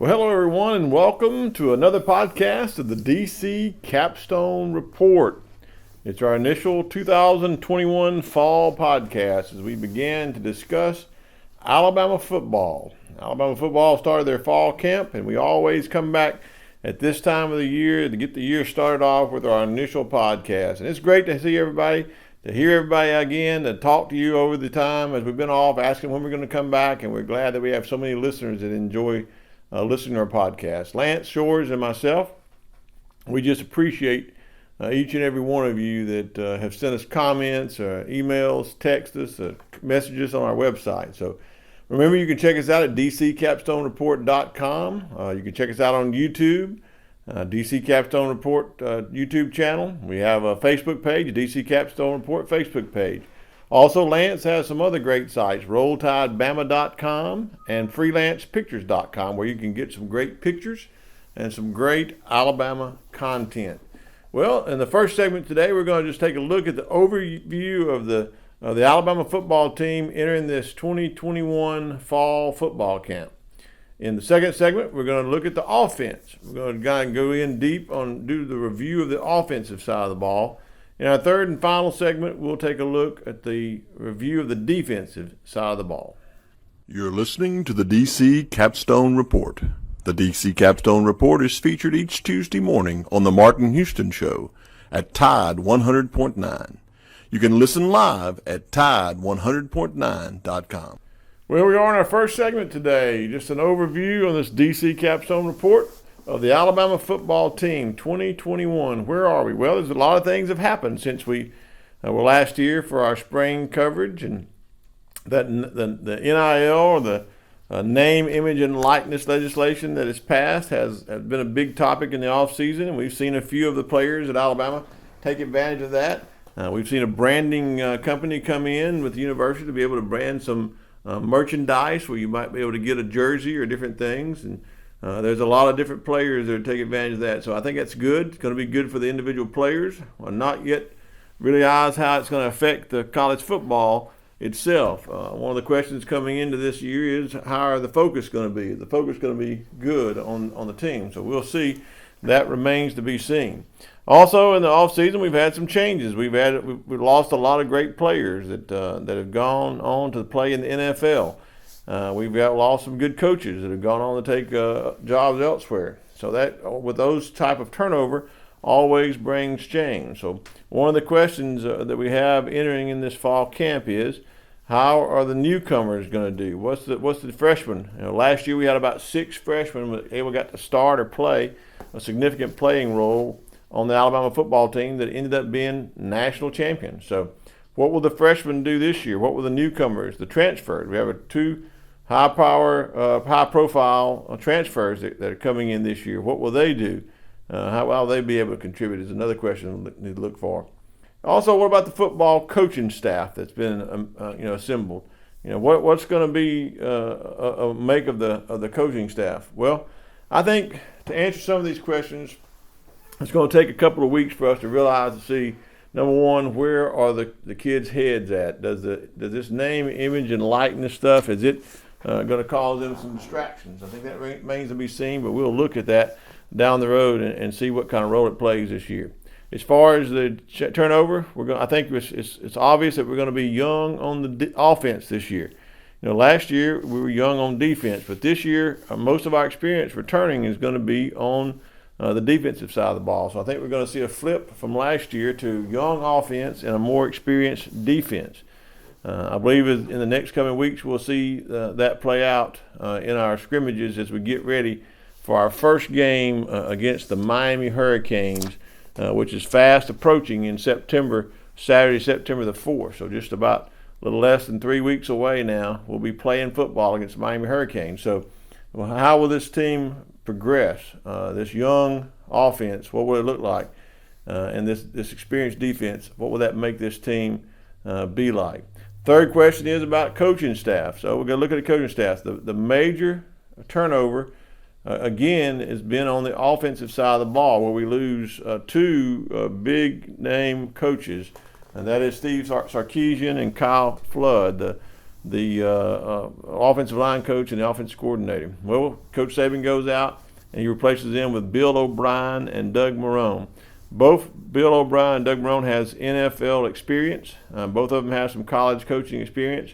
Well, hello everyone, and welcome to another podcast of the DC Capstone Report. It's our initial 2021 fall podcast as we begin to discuss Alabama football. Alabama football started their fall camp, and we always come back at this time of the year to get the year started off with our initial podcast. And it's great to see everybody, to hear everybody again, to talk to you over the time as we've been off, asking when we're going to come back, and we're glad that we have so many listeners that enjoy listening to our podcast. Lance Shores and myself, we just appreciate each and every one of you that have sent us comments, emails, text us, messages on our website. So remember, you can check us out at dccapstonereport.com. You can check us out on YouTube, DC Capstone Report YouTube channel. We have a Facebook page, DC Capstone Report Facebook page. Also, Lance has some other great sites, RollTideBama.com and FreelancePictures.com, where you can get some great pictures and some great Alabama content. Well, in the first segment today, we're going to just take a look at the overview of the Alabama football team entering this 2021 fall football camp. In the second segment, we're going to look at the offense. We're going to go in deep on do the review of the offensive side of the ball. In our third and final segment, we'll take a look at the review of the defensive side of the ball. You're listening to the DC Capstone Report. The DC Capstone Report is featured each Tuesday morning on the Martin Houston Show at Tide 100.9. You can listen live at Tide100.9.com. Well, we are in our first segment today. Just an overview on this DC Capstone Report of the Alabama football team 2021. Where are we? Well, there's a lot of things have happened since we were last year for our spring coverage, and that the NIL, or the name, image, and likeness legislation that has passed has been a big topic in the offseason, and we've seen a few of the players at Alabama take advantage of that. We've seen a branding company come in with the university to be able to brand some merchandise where you might be able to get a jersey or different things, and there's a lot of different players that take advantage of that. So I think that's good. It's going to be good for the individual players. Well, not yet really eyes how it's going to affect the college football itself. One of the questions coming into this year is, how are the focus going to be? The focus going to be good on the team. So we'll see. That remains to be seen. Also, in the offseason, we've had some changes. We've lost a lot of great players that have gone on to play in the NFL. We've lost some good coaches that have gone on to take jobs elsewhere. So that, with those type of turnover, always brings change. So one of the questions that we have entering in this fall camp is, how are the newcomers going to do? What's the freshmen? Last year we had about 6 freshmen that got to start or play a significant playing role on the Alabama football team that ended up being national champions. So what will the freshmen do this year? What will the newcomers, the transfers? We have 2 high-profile transfers that are coming in this year. What will they do? How will they be able to contribute is another question we need to look for. Also, what about the football coaching staff that's been assembled? What's going to be a make of the coaching staff? Well, I think to answer some of these questions, it's going to take a couple of weeks for us to realize and see, number one, where are the kids' heads at? Does this name, image, and likeness stuff, is it going to cause them some distractions? I think that remains to be seen, but we'll look at that down the road and see what kind of role it plays this year. As far as the turnover, I think it's obvious that we're going to be young on the offense this year. Last year we were young on defense, but this year most of our experience returning is going to be on the defensive side of the ball. So I think we're going to see a flip from last year to young offense and a more experienced defense. I believe in the next coming weeks we'll see that play out in our scrimmages as we get ready for our first game against the Miami Hurricanes, which is fast approaching in September, Saturday, September the 4th. So just about a little less than 3 weeks away now, we'll be playing football against the Miami Hurricanes. So how will this team progress? This young offense, what will it look like? And this experienced defense, what will that make this team be like? Third question is about coaching staff. So we're going to look at the coaching staff. The major turnover, again, has been on the offensive side of the ball, where we lose 2 big-name coaches, and that is Steve Sarkisian and Kyle Flood. the offensive line coach and the offensive coordinator. Well, Coach Saban goes out and he replaces them with Bill O'Brien and Doug Marrone. Both Bill O'Brien and Doug Marrone has NFL experience. Both of them have some college coaching experience.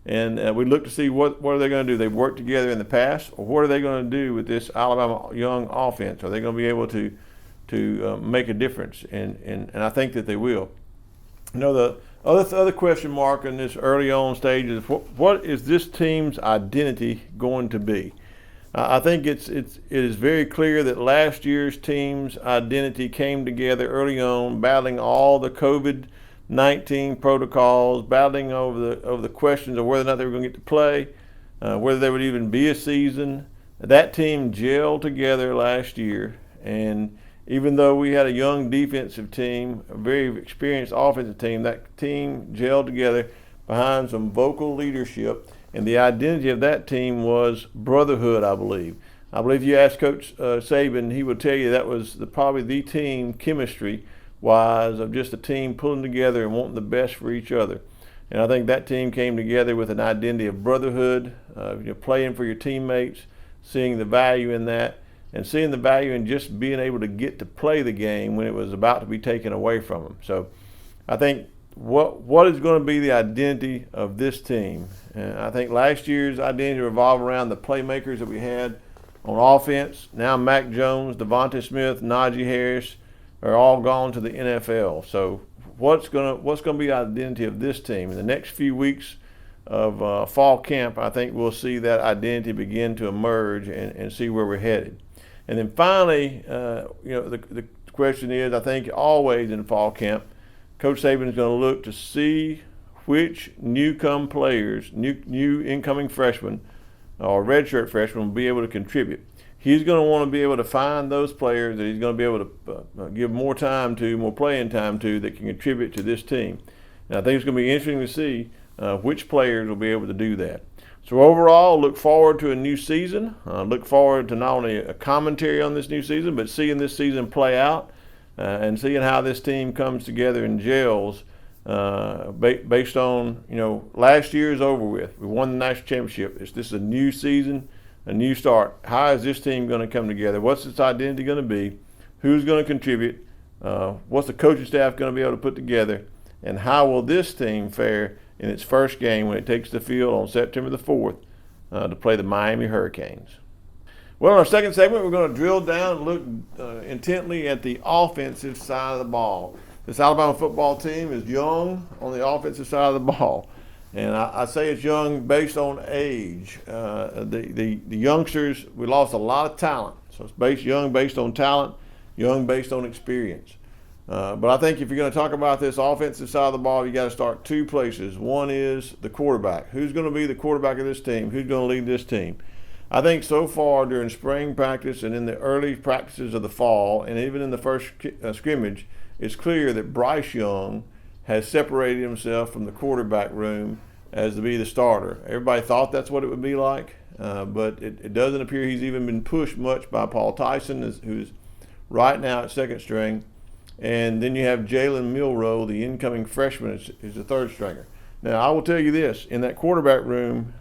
And we look to see what are they going to do. They've worked together in the past, or what are they going to do with this Alabama young offense? Are they going to be able to make a difference? And I think that they will. You know, the other question mark in this early on stage is what is this team's identity going to be? I think it is very clear that last year's team's identity came together early on, battling all the COVID-19 protocols, battling over the questions of whether or not they were going to get to play, whether there would even be a season. That team gelled together last year, and even though we had a young defensive team, a very experienced offensive team, that team gelled together behind some vocal leadership. And the identity of that team was brotherhood, I believe. I believe you ask Coach Saban, he would tell you that was probably the team chemistry-wise of just a team pulling together and wanting the best for each other. And I think that team came together with an identity of brotherhood, playing for your teammates, seeing the value in that, and seeing the value in just being able to get to play the game when it was about to be taken away from them. So I think what is going to be the identity of this team? And I think last year's identity revolved around the playmakers that we had on offense. Now Mac Jones, Devontae Smith, Najee Harris are all gone to the NFL. So what's going to be the identity of this team? In the next few weeks of fall camp, I think we'll see that identity begin to emerge and see where we're headed. And then finally, the question is, I think always in fall camp, Coach Saban is going to look to see which newcoming players, new incoming freshmen or redshirt freshmen will be able to contribute. He's going to want to be able to find those players that he's going to be able to give more playing time to that can contribute to this team. And I think it's going to be interesting to see which players will be able to do that. So overall, look forward to a new season. Look forward to not only a commentary on this new season, but seeing this season play out and seeing how this team comes together and gels based on, last year is over with. We won the national championship. This is a new season, a new start. How is this team going to come together? What's its identity going to be? Who's going to contribute? What's the coaching staff going to be able to put together? And how will this team fare in its first game when it takes the field on September the 4th to play the Miami Hurricanes? Well, in our second segment, we're going to drill down and look intently at the offensive side of the ball. This Alabama football team is young on the offensive side of the ball. And I say it's young based on age. The youngsters, we lost a lot of talent. So it's young based on talent, young based on experience. But I think if you're going to talk about this offensive side of the ball, you got to start two places. One is the quarterback. Who's going to be the quarterback of this team? Who's going to lead this team? I think so far during spring practice and in the early practices of the fall and even in the first scrimmage, it's clear that Bryce Young has separated himself from the quarterback room as to be the starter. Everybody thought that's what it would be like, but it doesn't appear he's even been pushed much by Paul Tyson, who's right now at second string. And then you have Jalen Miller, the incoming freshman, is the third stringer. Now, I will tell you this. In that quarterback room,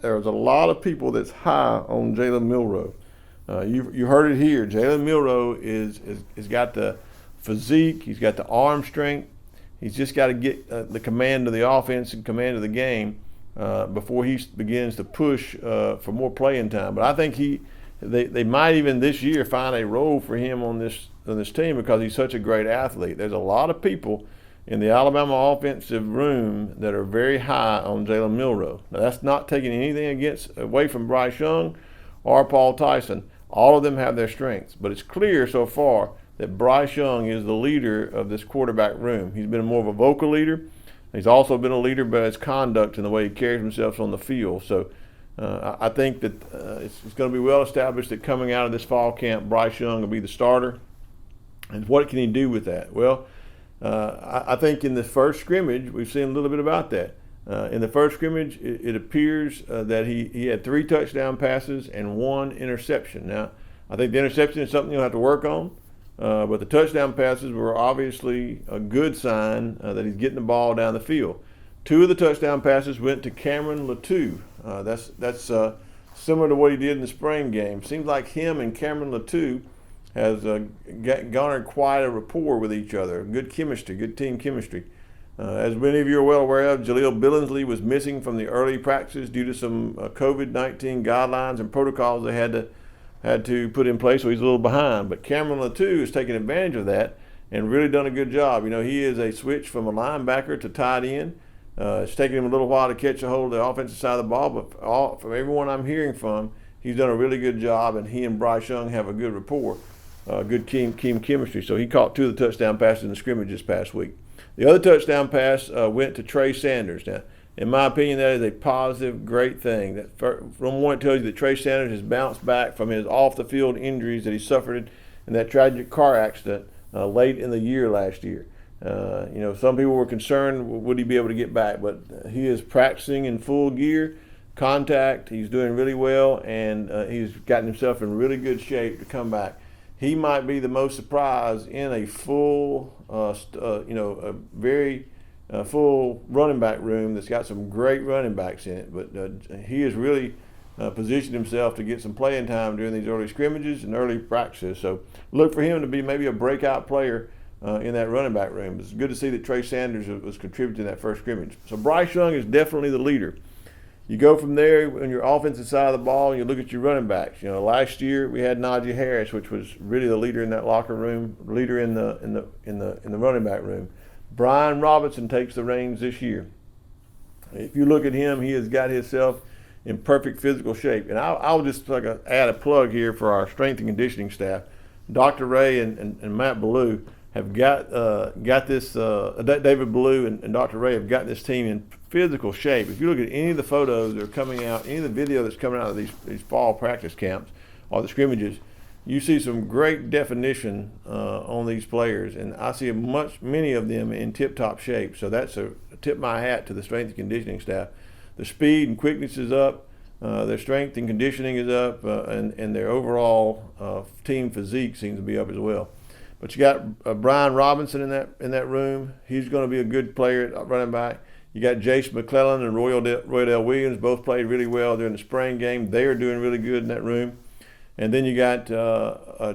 there's a lot of people that's high on Jalen Miller. You heard it here. Jalen Miller is got the physique. He's got the arm strength. He's just got to get the command of the offense and command of the game before he begins to push for more playing time. But I think they might even this year find a role for him on this team because he's such a great athlete. There's a lot of people in the Alabama offensive room that are very high on Jalen Miller. Now, that's not taking anything away from Bryce Young or Paul Tyson. All of them have their strengths. But it's clear so far that Bryce Young is the leader of this quarterback room. He's been more of a vocal leader. He's also been a leader by his conduct and the way he carries himself on the field. So I think that it's going to be well established that coming out of this fall camp, Bryce Young will be the starter. And what can he do with that? Well, I think in the first scrimmage, we've seen a little bit about that. In the first scrimmage, it appears that he had 3 touchdown passes and 1 interception. Now, I think the interception is something you'll have to work on, but the touchdown passes were obviously a good sign that he's getting the ball down the field. 2 of the touchdown passes went to Cameron Latou. That's similar to what he did in the spring game. Seems like him and Cameron Latou has garnered quite a rapport with each other. Good chemistry, good team chemistry. As many of you are well aware of, Jahlil Billingsley was missing from the early practices due to some COVID-19 guidelines and protocols they had to put in place, so he's a little behind. But Cameron Latou has taken advantage of that and really done a good job. You know, he is a switch from a linebacker to tight end. It's taken him a little while to catch a hold of the offensive side of the ball, but from everyone I'm hearing from, he's done a really good job, and he and Bryce Young have a good rapport, good team chemistry. So he caught 2 of the touchdown passes in the scrimmage this past week. The other touchdown pass went to Trey Sanders. Now, in my opinion, that is a positive, great thing. That from one, it tells you that Trey Sanders has bounced back from his off-the-field injuries that he suffered in that tragic car accident late in the year last year. You know, some people were concerned, would he be able to get back? But he is practicing in full gear, contact. He's doing really well, and he's gotten himself in really good shape to come back. He might be the most surprised in a full, a very full running back room that's got some great running backs in it. But he has really positioned himself to get some playing time during these early scrimmages and early practices. So look for him to be maybe a breakout player in that running back room. It's good to see that Trey Sanders was contributing to that first scrimmage. So Bryce Young is definitely the leader. You go from there on your offensive side of the ball and you look at your running backs. You know, last year we had Najee Harris, which was really the leader in that locker room, leader in the running back room. Brian Robinson takes the reins this year. If you look at him, he has got himself in perfect physical shape. And I'll just add a plug here for our strength and conditioning staff. Dr. Ray and Matt Ballou have got this. David Ballou and Dr. Ray have got this team in physical shape. If you look at any of the photos that are coming out, any of the video that's coming out of these fall practice camps or the scrimmages, you see some great definition on these players, and I see many of them in tip-top shape. So that's a tip my hat to the strength and conditioning staff. The speed and quickness is up, their strength and conditioning is up, and their overall team physique seems to be up as well. But you got Brian Robinson in that room. He's going to be a good player at running back. You got Jace McClellan and Roydell Williams, both played really well during the spring game. They are doing really good in that room. And then you got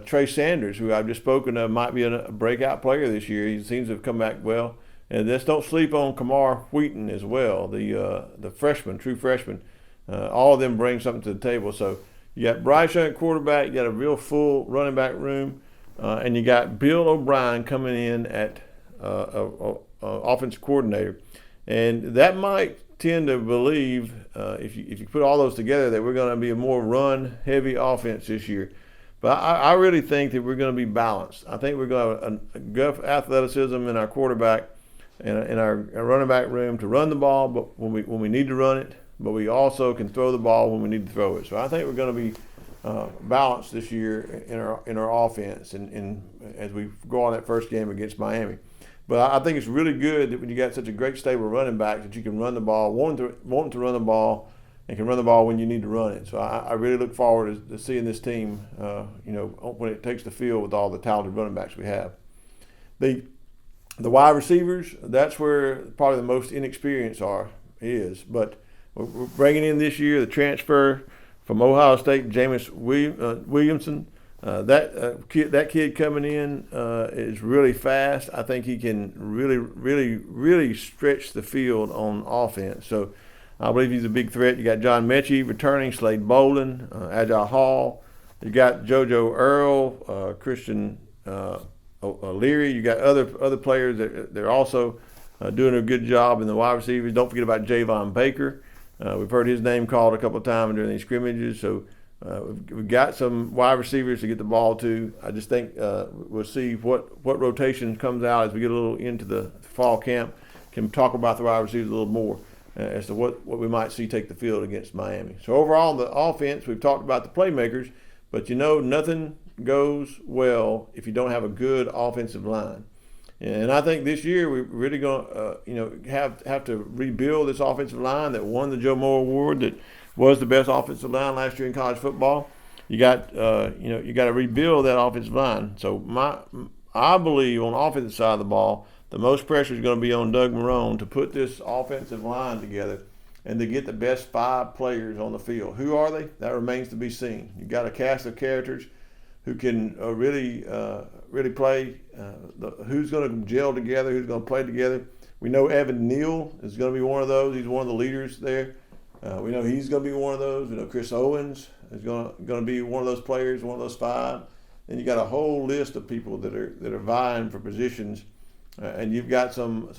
Trey Sanders, who I've just spoken of, might be a breakout player this year. He seems to have come back well. And just don't sleep on Kamar Wheaton as well, the freshman, true freshman. All of them bring something to the table. So you got Bryce Young at quarterback, you got a real full running back room, and you got Bill O'Brien coming in at offensive coordinator. And that might tend to believe, if you put all those together, that we're going to be a more run-heavy offense this year. But I really think that we're going to be balanced. I think we're going to have enough athleticism in our quarterback and in our running back room to run the ball, but when we need to run it, but we also can throw the ball when we need to throw it. So I think we're going to be balanced this year in our offense, and as we go on that first game against Miami. But I think it's really good that when you got such a great stable running back that you can run the ball, wanting to run the ball, and can run the ball when you need to run it. So I really look forward to seeing this team, when it takes the field with all the talented running backs we have. The wide receivers, that's where probably the most inexperience is. But we're bringing in this year the transfer from Ohio State, Jameis Williamson. That kid coming in is really fast. I think he can really stretch the field on offense. So I believe he's a big threat. You got John Mechie returning, Slade Bolden, Agile Hall. You got JoJo Earl, Christian Leary. You got other players that they're also doing a good job in the wide receivers. Don't forget about Javon Baker. We've heard his name called a couple of times during these scrimmages. So we've got some wide receivers to get the ball to. I just think we'll see what rotation comes out as we get a little into the fall camp. Can talk about the wide receivers a little more as to what we might see take the field against Miami. So overall, the offense, we've talked about the playmakers, but nothing goes well if you don't have a good offensive line. And I think this year we're really going to have to rebuild this offensive line that won the Joe Moore Award, that was the best offensive line last year in college football. You got to rebuild that offensive line. So I believe on the offensive side of the ball, the most pressure is going to be on Doug Marrone to put this offensive line together and to get the best 5 players on the field. Who are they? That remains to be seen. You've got a cast of characters who can really play. Who's going to gel together? Who's going to play together? We know Evan Neal is going to be one of those. He's one of the leaders there. We know he's going to be one of those. We know Chris Owens is going to be one of those players, one of those 5. And you got a whole list of people that are vying for positions. And you've got some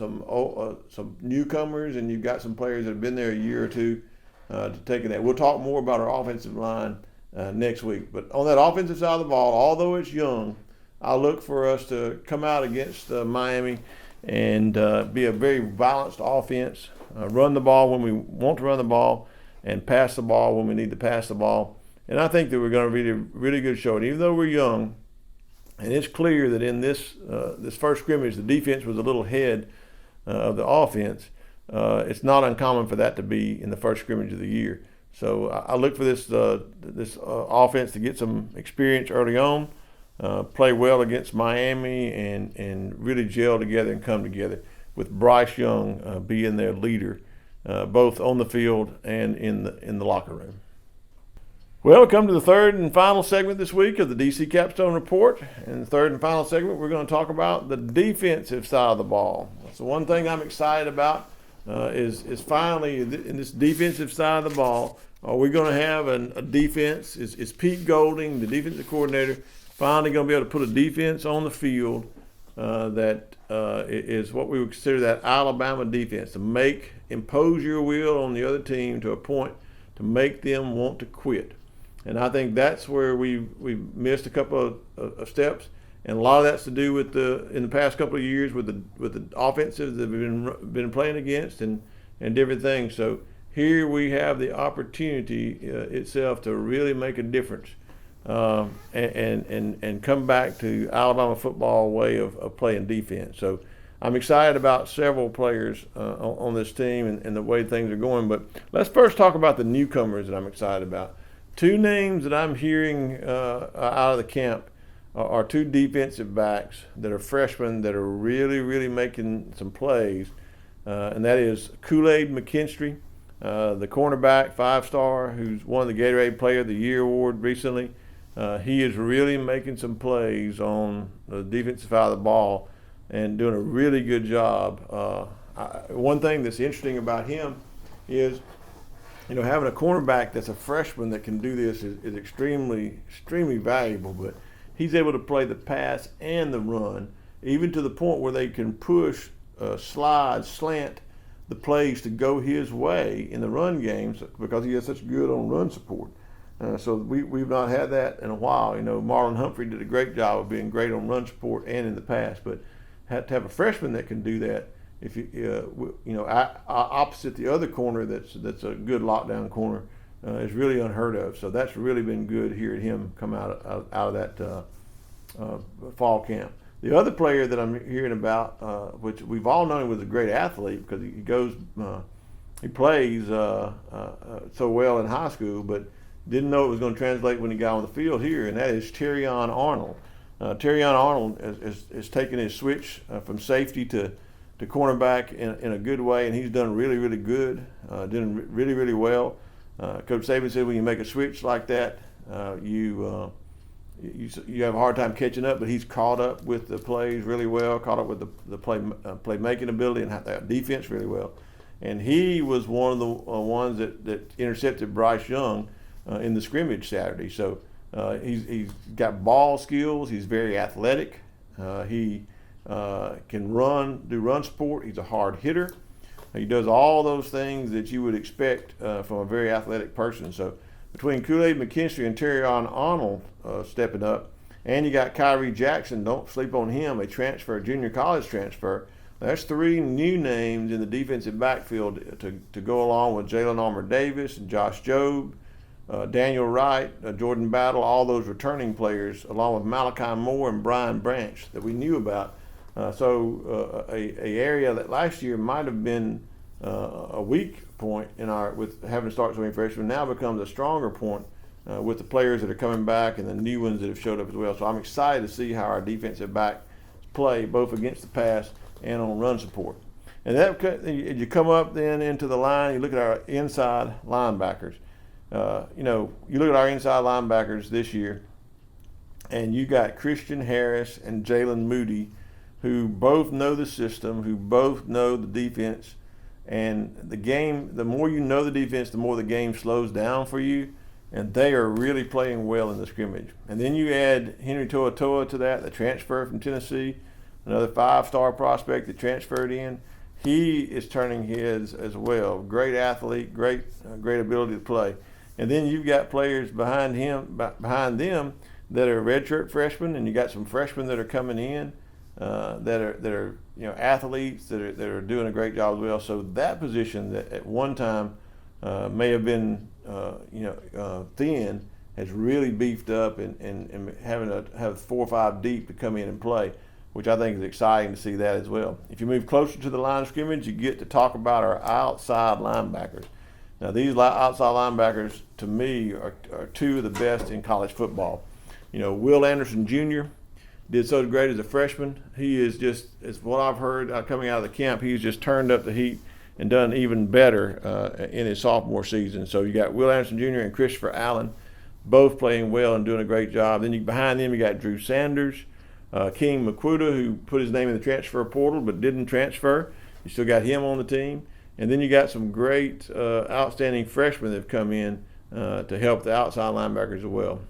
newcomers, and you've got some players that have been there a year or two to take that. We'll talk more about our offensive line next week. But on that offensive side of the ball, although it's young, I look for us to come out against Miami and be a very balanced offense, run the ball when we want to run the ball, and pass the ball when we need to pass the ball. And I think that we're going to be a really good show. And even though we're young, and it's clear that in this first scrimmage, the defense was a little ahead of the offense. It's not uncommon for that to be in the first scrimmage of the year. So I look for this offense to get some experience early on, play well against Miami, and really gel together and come together with Bryce Young being their leader, both on the field and in the locker room. Well, we come to the third and final segment this week of the DC Capstone Report. In the third and final segment, we're going to talk about the defensive side of the ball. So one thing I'm excited about is finally in this defensive side of the ball, are we going to have a defense? Is Pete Golding, the defensive coordinator, finally going to be able to put a defense on the field that is what we would consider that Alabama defense, to impose your will on the other team to a point to make them want to quit. And I think that's where we missed a couple of steps, and a lot of that's to do with in the past couple of years with the offenses that we've been playing against and different things. So here we have the opportunity itself to really make a difference and come back to Alabama football way of playing defense. So I'm excited about several players on this team and the way things are going. But let's first talk about the newcomers that I'm excited about. 2 names that I'm hearing out of the camp are 2 defensive backs that are freshmen that are really, really making some plays, and that is Kool-Aid Mckinstry, the cornerback, 5-star, who's won the Gatorade Player of the Year award recently. He is really making some plays on the defensive side of the ball and doing a really good job. One thing that's interesting about him is, having a cornerback that's a freshman that can do this is extremely, extremely valuable. But he's able to play the pass and the run, even to the point where they can push, slide, slant the plays to go his way in the run games because he has such good on run support. So we've not had that in a while. Marlon Humphrey did a great job of being great on run support and in the pass, but to have a freshman that can do that, if opposite the other corner that's a good lockdown corner, is really unheard of. So that's really been good hearing him come out of that fall camp. The other player that I'm hearing about, which we've all known was a great athlete because he plays so well in high school, but didn't know it was going to translate when he got on the field here, and that is Tyrion Arnold. Tyrion Arnold is taking his switch from safety to cornerback in a good way, and he's done really, really good, doing really, really well. Coach Saban said when you make a switch like that, you have a hard time catching up, but he's caught up with the plays really well, caught up with the play-making ability and that defense really well. And he was one of the ones that intercepted Bryce Young in the scrimmage Saturday. So he's got ball skills. He's very athletic. He can do run support. He's a hard hitter. He does all those things that you would expect from a very athletic person. So between Kool-Aid Mckinstry and Tyrion Arnold stepping up, and you got Kyrie Jackson, don't sleep on him, a junior college transfer. That's 3 new names in the defensive backfield to go along with Jalen Armour-Davis and Josh Jobe, Daniel Wright, Jordan Battle, all those returning players, along with Malachi Moore and Brian Branch that we knew about. So a area that last year might have been a weak point with having to start so many freshmen now becomes a stronger point with the players that are coming back and the new ones that have showed up as well. So I'm excited to see how our defensive back play both against the pass and on run support. And that you come up then into the line, you look at our inside linebackers. You look at our inside linebackers this year, and you got Christian Harris and Jalen Moody, who both know the system, who both know the defense. And the game, the more you know the defense, the more the game slows down for you. And they are really playing well in the scrimmage. And then you add Henry To'oTo'o to that, the transfer from Tennessee, another 5-star prospect that transferred in. He is turning heads as well. Great athlete, great ability to play. And then you've got players behind them that are redshirt freshmen, and you got some freshmen that are coming in that are athletes that are doing a great job as well. So that position that at one time may have been thin has really beefed up, and having to have 4 or 5 deep to come in and play, which I think is exciting to see that as well. If you move closer to the line of scrimmage, you get to talk about our outside linebackers. Now, these outside linebackers, to me, are 2 of the best in college football. Will Anderson Jr. did so great as a freshman. He is just, as what I've heard coming out of the camp, he's just turned up the heat and done even better in his sophomore season. So you got Will Anderson Jr. and Christopher Allen both playing well and doing a great job. Then behind them you got Drew Sanders, King McQuda, who put his name in the transfer portal but didn't transfer. You still got him on the team. And then you got some great outstanding freshmen that have come in to help the outside linebackers as well.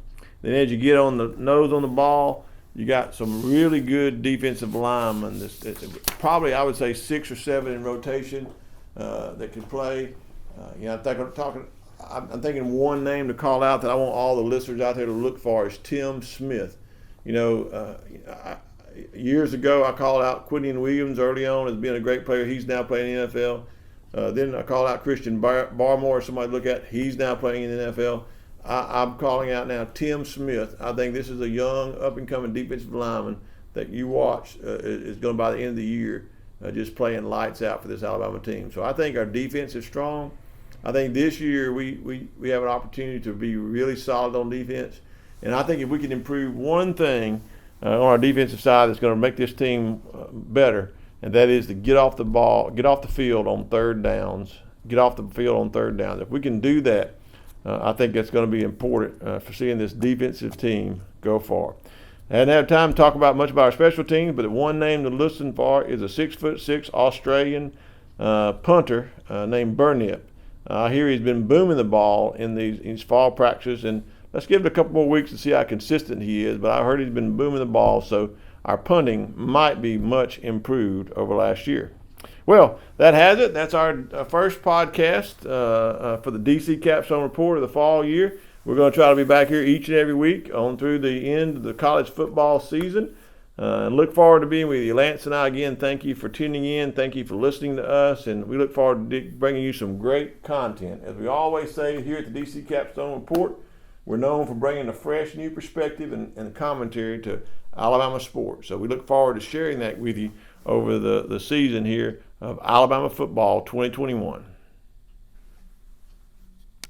Then as you get on the nose on the ball, you got some really good defensive linemen. Probably, I would say, 6 or 7 in rotation that can play. I'm thinking one name to call out that I want all the listeners out there to look for is Tim Smith. Years ago I called out Quinton Williams early on as being a great player. He's now playing in the NFL. Then I called out Christian Barmore, somebody to look at. He's now playing in the NFL. I'm calling out now Tim Smith. I think this is a young, up-and-coming defensive lineman that you watch is going to, by the end of the year, just playing lights out for this Alabama team. So I think our defense is strong. I think this year we have an opportunity to be really solid on defense. And I think if we can improve one thing on our defensive side that's going to make this team better, and that is to get off the field on third downs. If we can do that, I think that's going to be important for seeing this defensive team go far. I hadn't had time to talk much about our special teams, but the one name to listen for is a 6'6" Australian punter named Burnip. I hear he's been booming the ball in these fall practices, and let's give it a couple more weeks to see how consistent he is. But I heard he's been booming the ball, so our punting might be much improved over last year. Well, that has it. That's our first podcast for the DC Capstone Report of the fall year. We're going to try to be back here each and every week on through the end of the college football season. And look forward to being with you. Lance and I, again, thank you for tuning in. Thank you for listening to us. And we look forward to bringing you some great content. As we always say here at the DC Capstone Report, we're known for bringing a fresh new perspective and commentary to Alabama sports. So we look forward to sharing that with you over the season here of Alabama football 2021.